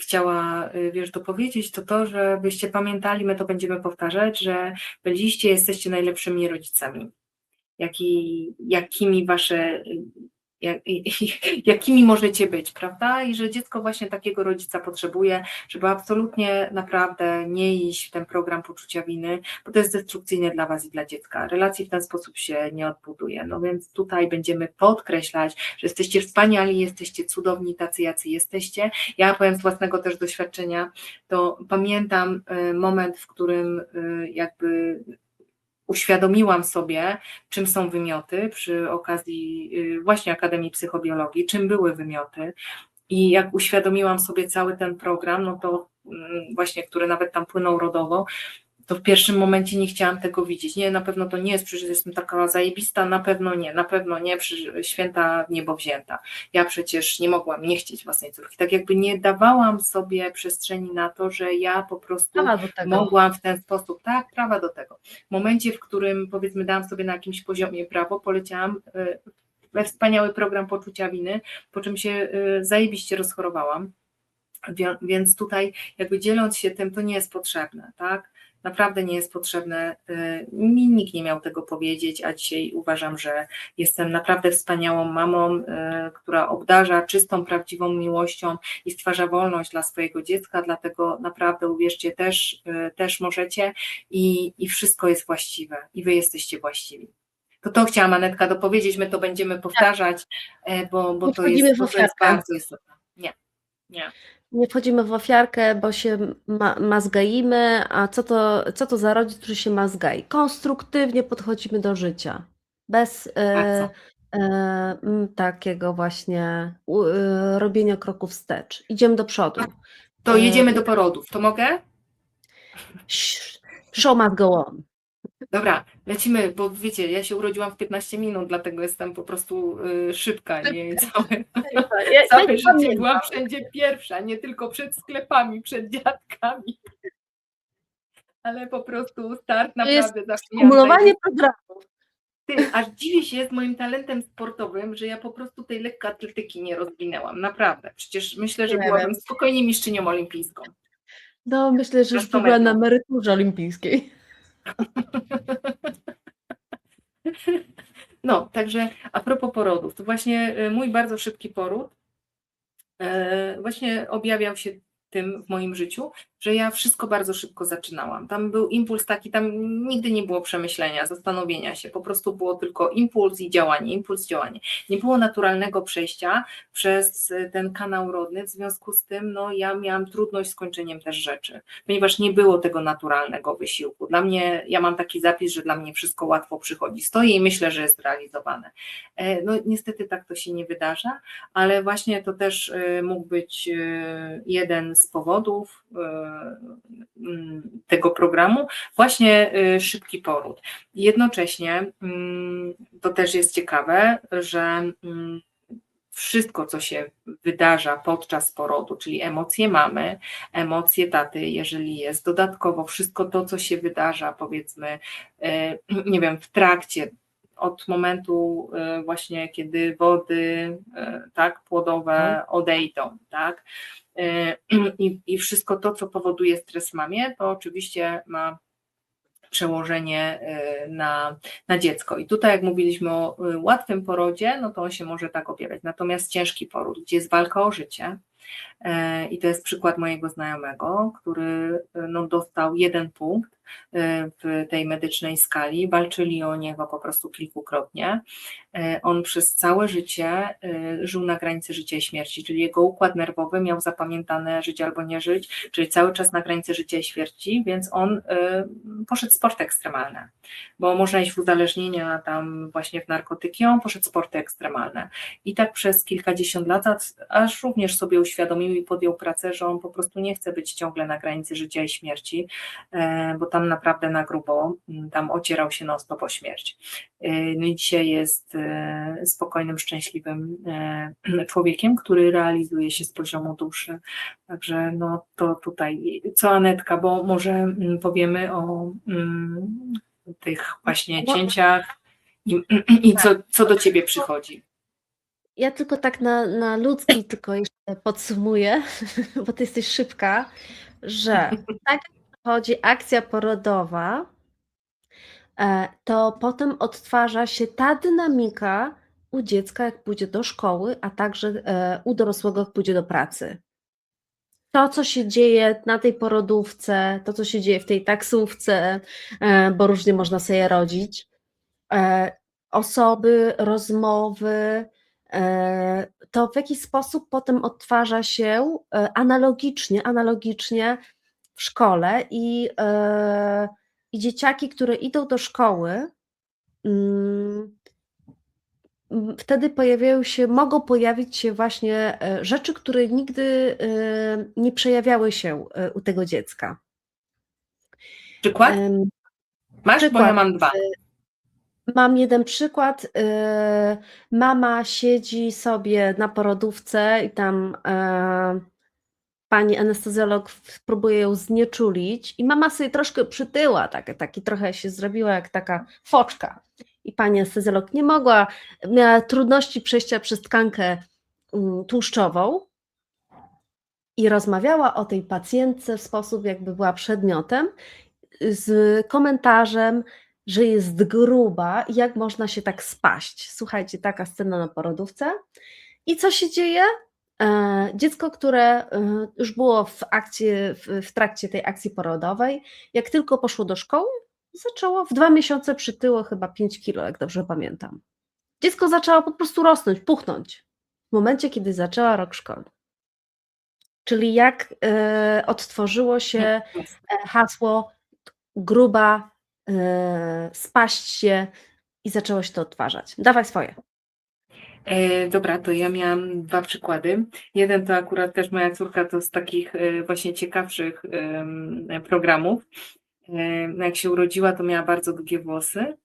chciała, wiesz, dopowiedzieć, to, żebyście pamiętali, my to będziemy powtarzać, że byliście, jesteście najlepszymi rodzicami. Jakimi wasze, jakimi możecie być, prawda? I że dziecko właśnie takiego rodzica potrzebuje, żeby absolutnie naprawdę nie iść w ten program poczucia winy, bo to jest destrukcyjne dla was i dla dziecka. Relacji w ten sposób się nie odbuduje. No więc tutaj będziemy podkreślać, że jesteście wspaniali, jesteście cudowni, tacy jacy jesteście. Ja powiem z własnego też doświadczenia, to pamiętam moment, w którym jakby uświadomiłam sobie, czym są wymioty przy okazji właśnie Akademii Psychobiologii, czym były wymioty i jak uświadomiłam sobie cały ten program, no to właśnie, który nawet tam płynął rodowo, to w pierwszym momencie nie chciałam tego widzieć. Nie, na pewno to nie jest, przecież jestem taka zajebista, na pewno nie, święta w niebo wzięta. Ja przecież nie mogłam nie chcieć własnej córki. Tak jakby nie dawałam sobie przestrzeni na to, że ja po prostu mogłam w ten sposób, tak, prawa do tego. W momencie, w którym powiedzmy dałam sobie na jakimś poziomie prawo, poleciałam we wspaniały program poczucia winy, po czym się zajebiście rozchorowałam. Więc tutaj jakby dzieląc się tym, to nie jest potrzebne, tak? Naprawdę nie jest potrzebne, mi nikt nie miał tego powiedzieć, a dzisiaj uważam, że jestem naprawdę wspaniałą mamą, która obdarza czystą, prawdziwą miłością i stwarza wolność dla swojego dziecka, dlatego naprawdę uwierzcie, też możecie i wszystko jest właściwe i wy jesteście właściwi. To chciałam, Anetka, dopowiedzieć, my to będziemy powtarzać, bo Nie to wchodzimy jest, w bo to jest ofiarkę. bardzo istotne. Nie, nie. Nie wchodzimy w ofiarkę, bo się mazgaimy, a co to za rodzic, który się mazgai? Konstruktywnie podchodzimy do życia, bez Bardzo. takiego właśnie robienia kroków wstecz. Idziemy do przodu. To jedziemy do porodów, to mogę? Show must go on. Dobra, lecimy, bo wiecie, ja się urodziłam w 15 minut, dlatego jestem po prostu szybka i całe życie byłam wszędzie pierwsza, nie tylko przed sklepami, przed dziadkami, ale po prostu start naprawdę zawsze miałam Kumulowanie programów. Ty, aż dziwię się z moim talentem sportowym, że ja po prostu tej lekkoatletyki nie rozwinęłam, naprawdę. Przecież myślę, że Nie byłabym wiem. spokojnie mistrzynią olimpijską. No, myślę, że już Na 100 była na metrów. emeryturze olimpijskiej. No, także a propos porodów, to właśnie mój bardzo szybki poród właśnie objawiał się tym w moim życiu, że ja wszystko bardzo szybko zaczynałam. Tam był impuls taki, tam nigdy nie było przemyślenia, zastanowienia się, po prostu było tylko impuls i działanie, impuls, działanie. Nie było naturalnego przejścia przez ten kanał rodny, w związku z tym no, ja miałam trudność z kończeniem też rzeczy, ponieważ nie było tego naturalnego wysiłku. Dla mnie, ja mam taki zapis, że dla mnie wszystko łatwo przychodzi. Stoję i myślę, że jest realizowane. No niestety tak to się nie wydarza, ale właśnie to też mógł być jeden z powodów tego programu, właśnie szybki poród. Jednocześnie to też jest ciekawe, że wszystko, co się wydarza podczas porodu, czyli emocje mamy, emocje taty, jeżeli jest, dodatkowo wszystko to, co się wydarza, powiedzmy, nie wiem, w trakcie, od momentu właśnie, kiedy wody tak, płodowe odejdą, tak, i wszystko to, co powoduje stres mamie, to oczywiście ma przełożenie na dziecko. I tutaj jak mówiliśmy o łatwym porodzie, no to on się może tak objawiać. Natomiast ciężki poród, gdzie jest walka o życie, i to jest przykład mojego znajomego, który no, dostał 1 punkt w tej medycznej skali, walczyli o niego po prostu kilkukrotnie. On przez całe życie żył na granicy życia i śmierci, czyli jego układ nerwowy miał zapamiętane żyć albo nie żyć, czyli cały czas na granicy życia i śmierci, więc on poszedł w sporty ekstremalne, bo można iść w uzależnienia tam właśnie w narkotyki, on poszedł w sporty ekstremalne i tak przez kilkadziesiąt lat, aż również sobie uświadomił i podjął pracę, że on po prostu nie chce być ciągle na granicy życia i śmierci, bo tam naprawdę na grubo, tam ocierał się non stop o śmierć. No i dzisiaj jest spokojnym, szczęśliwym człowiekiem, który realizuje się z poziomu duszy. Także no to tutaj, co Anetka, bo może powiemy o tych właśnie cięciach i co do Ciebie przychodzi. Ja tylko tak na ludzki tylko jeszcze podsumuję, bo Ty jesteś szybka, że tak jak przychodzi akcja porodowa, to potem odtwarza się ta dynamika u dziecka, jak pójdzie do szkoły, a także u dorosłego, jak pójdzie do pracy. To, co się dzieje na tej porodówce, to, co się dzieje w tej taksówce, bo różnie można sobie rodzić, osoby, rozmowy, to w jaki sposób potem odtwarza się analogicznie w szkole i dzieciaki, które idą do szkoły, wtedy mogą pojawić się właśnie rzeczy, które nigdy nie przejawiały się u tego dziecka. Przykład? Masz, bo ja mam 2. Mam jeden przykład. Mama siedzi sobie na porodówce i tam pani anestezjolog próbuje ją znieczulić i mama sobie troszkę przytyła, taki trochę się zrobiła jak taka foczka. I pani anestezjolog nie mogła, miała trudności przejścia przez tkankę tłuszczową i rozmawiała o tej pacjentce w sposób, jakby była przedmiotem, z komentarzem, że jest gruba i jak można się tak spaść. Słuchajcie, taka scena na porodówce. I co się dzieje? Dziecko, które już było w trakcie tej akcji porodowej, jak tylko poszło do szkoły, zaczęło w 2 miesiące przytyło chyba 5 kilo, jak dobrze pamiętam. Dziecko zaczęło po prostu rosnąć, puchnąć w momencie, kiedy zaczęła rok szkolny. Czyli jak odtworzyło się hasło gruba, spaść się i zaczęło się to odtwarzać. Dawaj swoje. Dobra, to ja miałam 2 przykłady. Jeden to akurat też moja córka to z takich właśnie ciekawszych programów. Jak się urodziła, to miała bardzo długie włosy,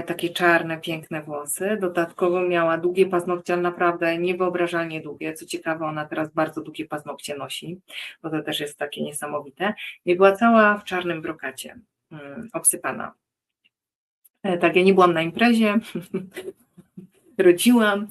takie czarne, piękne włosy. Dodatkowo miała długie paznokcie, ale naprawdę niewyobrażalnie długie. Co ciekawe, ona teraz bardzo długie paznokcie nosi, bo to też jest takie niesamowite. I była cała w czarnym brokacie, obsypana. Tak, ja nie byłam na imprezie, rodziłam.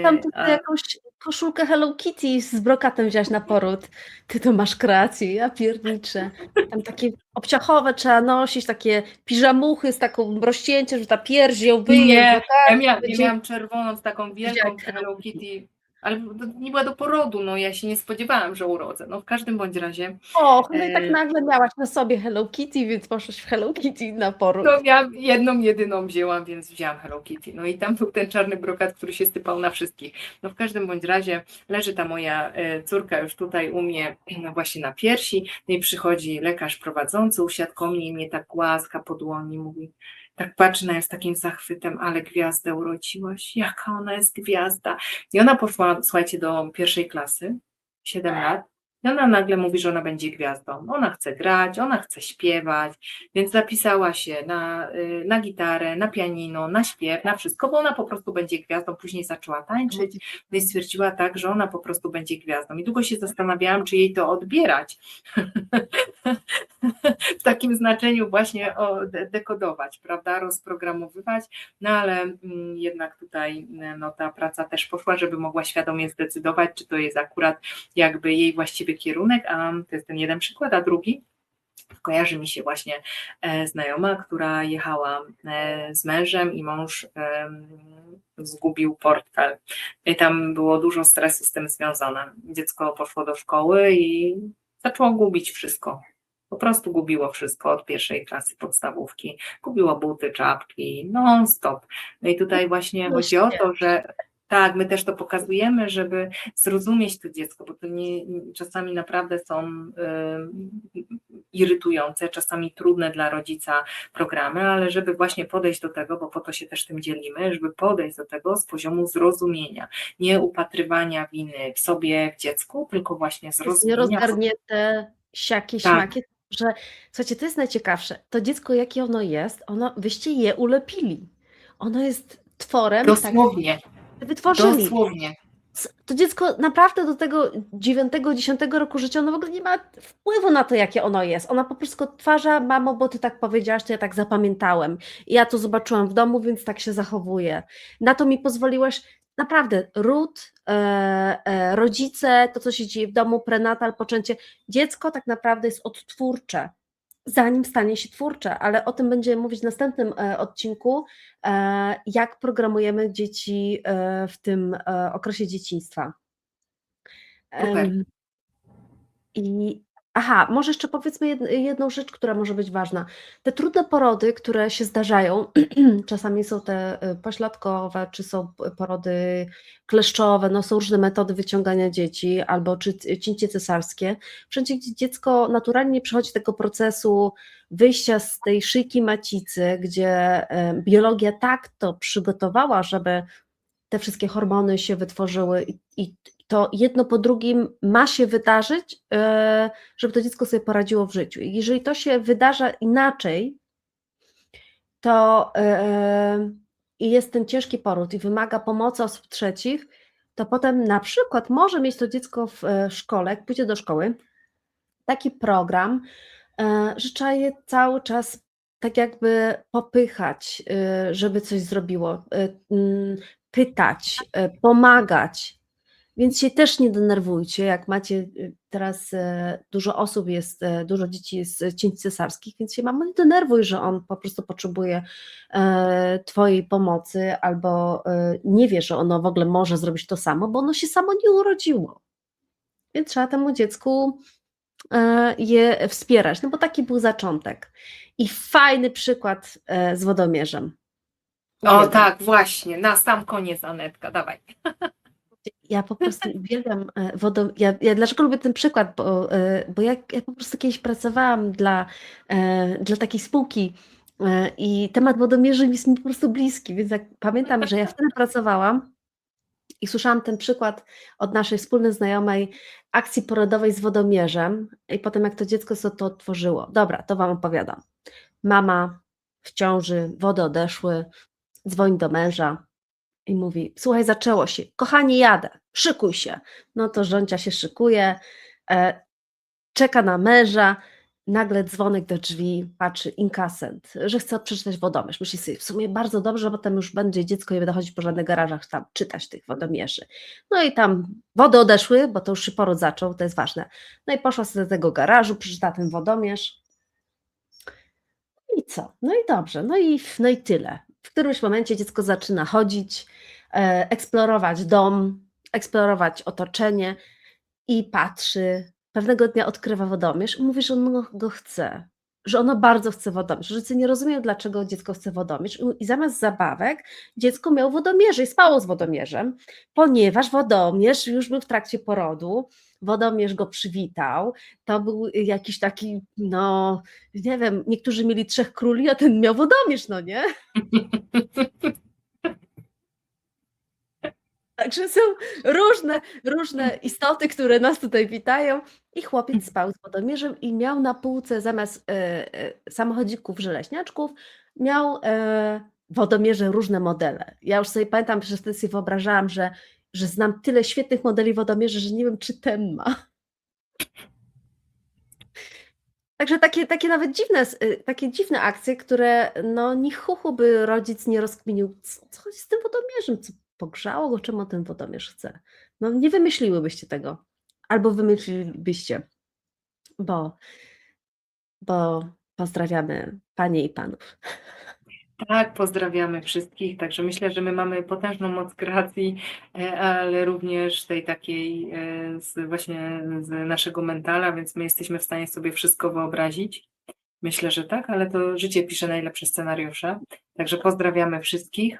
Tam ty jakąś koszulkę Hello Kitty z brokatem wziąłaś na poród. Ty to masz kreację, ja pierniczę. Tam takie obciachowe trzeba nosić, takie piżamuchy z taką rozcięciem, że ta pierś ją wyje. Nie, ja będzie... miałam czerwoną z taką wielką Hello Kitty, ale nie była do porodu, no ja się nie spodziewałam, że urodzę. No w każdym bądź razie. O, chyba i tak nagle miałaś na sobie Hello Kitty, więc poszłaś w Hello Kitty na poród. To ja jedną, jedyną wzięłam, więc wzięłam Hello Kitty. No i tam był ten czarny brokat, który się stypał na wszystkich. No w każdym bądź razie leży ta moja córka już tutaj u mnie właśnie na piersi, no i przychodzi lekarz prowadzący, usiadł koło mnie i mnie tak głaska po dłoni, mówi, tak patrzy na nią z takim zachwytem, ale gwiazdę urodziłaś, jaka ona jest gwiazda. I ona poszła, słuchajcie, do 1. klasy, 7 lat. I ona nagle mówi, że ona będzie gwiazdą. Ona chce grać, ona chce śpiewać, więc zapisała się na gitarę, na pianino, na śpiew, na wszystko, bo ona po prostu będzie gwiazdą. Później zaczęła tańczyć, no i stwierdziła tak, że ona po prostu będzie gwiazdą. I długo się zastanawiałam, czy jej to odbierać. W takim znaczeniu właśnie dekodować, prawda, rozprogramowywać, no ale jednak tutaj no, ta praca też poszła, żeby mogła świadomie zdecydować, czy to jest akurat jakby jej właściwy kierunek, a to jest ten jeden przykład, a drugi kojarzy mi się właśnie znajoma, która jechała z mężem i mąż zgubił portfel. I tam było dużo stresu z tym związane. Dziecko poszło do szkoły i zaczęło gubić wszystko. Po prostu gubiło wszystko od 1. klasy podstawówki. Gubiło buty, czapki, non stop. No i tutaj właśnie chodzi o to, że tak, my też to pokazujemy, żeby zrozumieć to dziecko, bo to czasami naprawdę są irytujące, czasami trudne dla rodzica programy, ale żeby właśnie podejść do tego, bo po to się też tym dzielimy, żeby podejść do tego z poziomu zrozumienia, nie upatrywania winy w sobie, w dziecku, tylko właśnie zrozumienia. Nierozgarnięte siaki, śmaki, że słuchajcie, to jest najciekawsze, to dziecko jakie ono jest, wyście je ulepili, ono jest tworem, dosłownie, wytworzyli. Dosłownie. To dziecko naprawdę do tego 9-10 roku życia, ono w ogóle nie ma wpływu na to, jakie ono jest. Ona po prostu odtwarza, mamo, bo ty tak powiedziałaś, to ja tak zapamiętałem. I ja to zobaczyłam w domu, więc tak się zachowuję. Na to mi pozwoliłaś, naprawdę, ród, rodzice, to co się dzieje w domu, prenatal, poczęcie. Dziecko tak naprawdę jest odtwórcze, zanim stanie się twórcze, ale o tym będziemy mówić w następnym odcinku, jak programujemy dzieci w tym okresie dzieciństwa. Super. Może jeszcze powiedzmy jedną rzecz, która może być ważna. Te trudne porody, które się zdarzają, czasami są te pośladkowe, czy są porody kleszczowe, no są różne metody wyciągania dzieci, albo czy cięcie cesarskie. Wszędzie, gdzie dziecko naturalnie przechodzi tego procesu wyjścia z tej szyjki macicy, gdzie biologia tak to przygotowała, żeby te wszystkie hormony się wytworzyły i to jedno po drugim ma się wydarzyć, żeby to dziecko sobie poradziło w życiu. I jeżeli to się wydarza inaczej, to i jest ten ciężki poród i wymaga pomocy osób trzecich, to potem na przykład może mieć to dziecko w szkole, jak pójdzie do szkoły, taki program, że trzeba je cały czas tak jakby popychać, żeby coś zrobiło, pytać, pomagać. Więc się też nie denerwujcie, jak macie teraz dużo osób jest, dużo dzieci jest cięć cesarskich, więc się mamo nie denerwuj, że on po prostu potrzebuje twojej pomocy albo nie wie, że ono w ogóle może zrobić to samo, bo ono się samo nie urodziło. Więc trzeba temu dziecku je wspierać, no bo taki był zaczątek. I fajny przykład z wodomierzem. O Uwielbiam. tak, właśnie, na sam koniec, Anetka, dawaj. Ja po prostu uwielbiam ja dlaczego lubię ten przykład, bo ja po prostu kiedyś pracowałam dla takiej spółki i temat wodomierzy jest mi po prostu bliski, więc jak pamiętam, że ja wtedy pracowałam i słyszałam ten przykład od naszej wspólnej znajomej akcji porodowej z wodomierzem i potem jak to dziecko sobie to otworzyło. Dobra, to wam opowiadam. Mama w ciąży, wody odeszły, dzwoni do męża i mówi: słuchaj, zaczęło się, kochanie, jadę, szykuj się. No to żoncia się szykuje, czeka na męża, nagle dzwonek do drzwi, patrzy, inkasent, że chce przeczytać wodomierz. Myśli sobie, w sumie bardzo dobrze, bo potem już będzie dziecko i będę chodzić po żadnych garażach tam czytać tych wodomierzy. No i tam wody odeszły, bo to już się poród zaczął, to jest ważne. No i poszła sobie do tego garażu, przeczyta ten wodomierz. I co? No i dobrze, no i tyle. W którymś momencie dziecko zaczyna chodzić, eksplorować dom, eksplorować otoczenie i patrzy. Pewnego dnia odkrywa wodomierz i mówi, że on go chce, że ono bardzo chce wodomierz. Rodzice nie rozumieją, dlaczego dziecko chce wodomierz i zamiast zabawek dziecko miało wodomierze i spało z wodomierzem, ponieważ wodomierz już był w trakcie porodu, wodomierz go przywitał, to był jakiś taki, no nie wiem, niektórzy mieli 3 króli, a ten miał wodomierz, no nie? Także są różne istoty, które nas tutaj witają i chłopiec spał z wodomierzem i miał na półce zamiast samochodzików żeleśniaczków, miał wodomierze różne modele. Ja już sobie pamiętam, że wtedy sobie wyobrażałam, że znam tyle świetnych modeli wodomierzy, że nie wiem, czy ten ma. Także takie nawet takie dziwne akcje, które no ni chuchu by rodzic nie rozkminił, co chodzi z tym wodomierzem, co pogrzało go, czemu ten wodomierz chce. No nie wymyśliłybyście tego. Albo wymyślilibyście, bo pozdrawiamy panie i panów. Tak, pozdrawiamy wszystkich. Także myślę, że my mamy potężną moc kreacji, ale również tej takiej właśnie z naszego mentala, więc my jesteśmy w stanie sobie wszystko wyobrazić. Myślę, że tak, ale to życie pisze najlepsze scenariusze. Także pozdrawiamy wszystkich.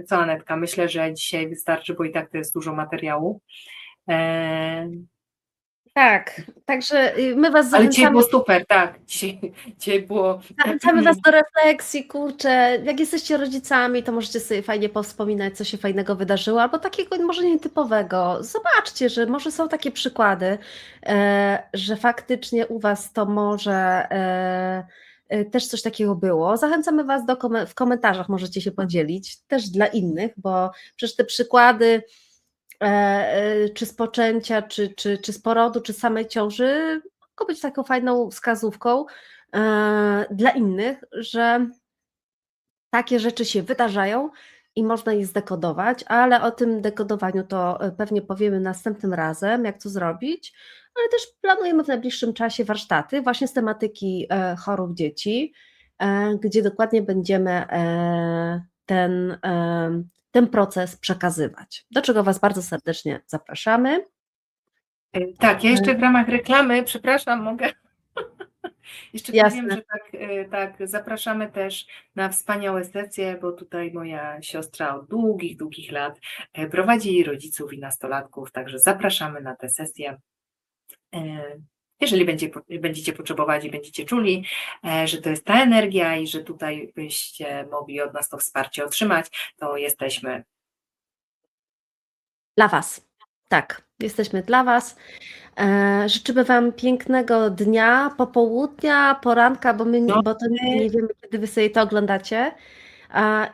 Co, Anetka? Myślę, że dzisiaj wystarczy, bo i tak to jest dużo materiału. Tak, także my was Ale dzisiaj zachęcamy. było super, tak. Dzisiaj było. Zachęcamy Was do refleksji, kurczę, jak jesteście rodzicami, to możecie sobie fajnie powspominać, co się fajnego wydarzyło, albo takiego może nietypowego. Zobaczcie, że może są takie przykłady, że faktycznie u Was to może też coś takiego było. Zachęcamy Was w komentarzach możecie się podzielić, też dla innych, bo przecież te przykłady czy z poczęcia, czy z porodu, czy z samej ciąży mogą być taką fajną wskazówką dla innych, że takie rzeczy się wydarzają i można je zdekodować, ale o tym dekodowaniu to pewnie powiemy następnym razem, jak to zrobić, ale też planujemy w najbliższym czasie warsztaty właśnie z tematyki chorób dzieci, gdzie dokładnie będziemy ten proces przekazywać, do czego Was bardzo serdecznie zapraszamy. Tak, ja jeszcze w ramach reklamy, przepraszam, mogę? Jeszcze Jasne. powiem, że tak, zapraszamy też na wspaniałe sesje, bo tutaj moja siostra od długich lat prowadzi rodziców i nastolatków, także zapraszamy na te sesje. Jeżeli będziecie potrzebować i będziecie czuli, że to jest ta energia i że tutaj byście mogli od nas to wsparcie otrzymać, to jesteśmy Dla Was. Tak, jesteśmy dla Was. Życzymy Wam pięknego dnia, popołudnia, poranka, bo to nigdy nie wiemy, kiedy Wy sobie to oglądacie.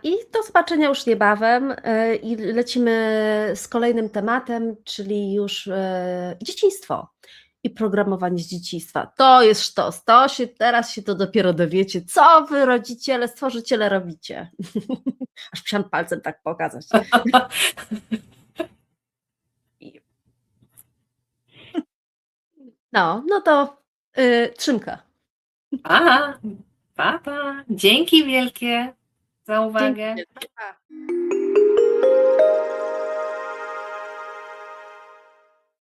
I do zobaczenia już niebawem i lecimy z kolejnym tematem, czyli już dzieciństwo i programowanie z dzieciństwa. To jest sztos, teraz się to dopiero dowiecie, co Wy rodziciele, stworzyciele robicie. Aż musiałam palcem tak pokazać. No to Trzymka. Pa, pa. Dzięki wielkie za uwagę. Dzięki. Pa.